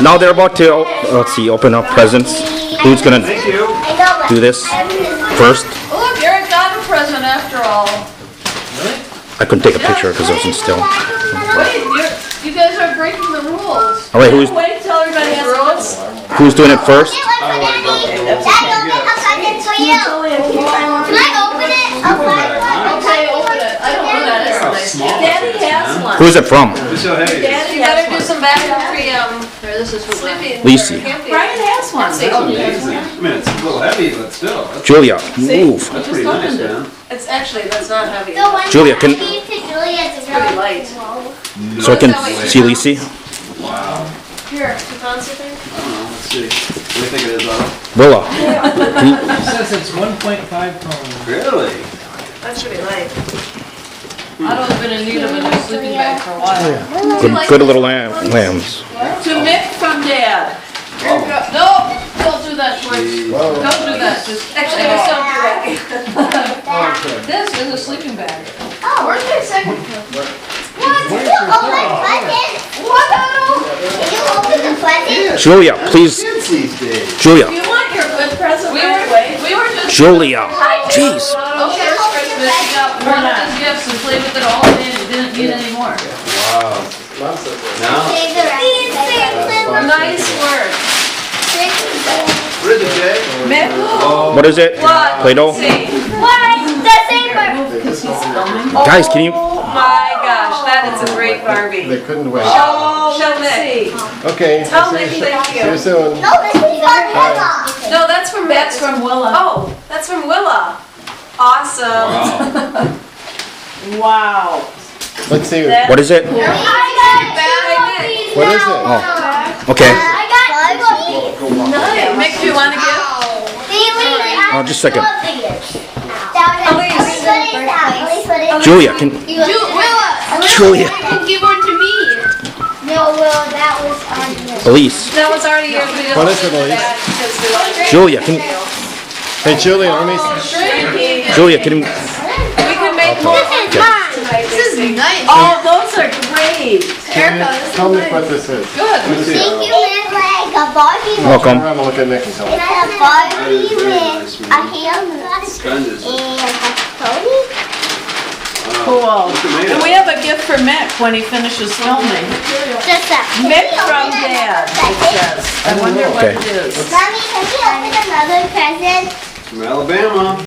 Now they're about to, let's see, open up presents. Who's gonna do this first? Look, Eric got a present after all. I couldn't take a picture because it wasn't still. Wait, you guys are breaking the rules. All right, Wait till everybody has rules. who's doing it first? Daddy has one. Who's it from? Daddy, you better do some battery. Here, this is for sleeping. Elise. Brian has one. That's amazing. I mean, it's a little heavy, but still. That's Julia, move. pretty nice, man. It's actually, that's not heavy. Julia, can It's pretty light. so I can see Elise? Wow. Here, two pounds, I think. I don't know. Let's see. What do you think it is, Otto? Willa. It says it's 1.5 pounds. Really? That's pretty light. Otto's been in need of a new sleeping bag for a while. Good little lambs. To Mick from Dad. No, don't do that, Schwartz. Don't do that. Just actually, don't do that. This is a sleeping bag. Oh, where's my second cup? What? Did you open the present? What, Otto? Did you open the present? Julia, please. Julia. You want your good present right away? We were just. Julia. Jeez. Okay, Christmas, you got one of his gifts and played with it all day and you didn't need any more. Wow. Now? Nice work. What is it, Jay? Mick? What is it? What? Play-Doh? See. What? The same one. Guys, can you? Oh my gosh, that is a great Barbie. They couldn't wait. Oh, show Mick. Okay. Tell Mick thank See you you. soon. No, this is for Bella. No, that's from Mick. That's from Willa. Oh, that's from Willa. Awesome. Wow. Wow. Let's see. What is it? I got these What is now. it? Oh, okay. I got these. Nice. Mick, do you want to give? Oh, just a second. Elise. Julia, can Julia. Give one to me. No, Will, that was on you. Elise. That was already yours. We didn't What is it, look at Elise? that because we Julia, can Hey, Julia, let me. shrinking. Julia, can you? We can make more. This is mine. This is nice. Oh, those are great. Tell me what this is. Good. Thank you, Miss Leg. A Barbie with Welcome. I'm gonna look at Nick and tell and him. a Barbie with a hammer Splendid. and a pony. Cool. And we have a gift for Mick when he finishes filming. Just that. Mick from Dad, it says. I wonder what it is. Mommy, can we open another present? From Alabama.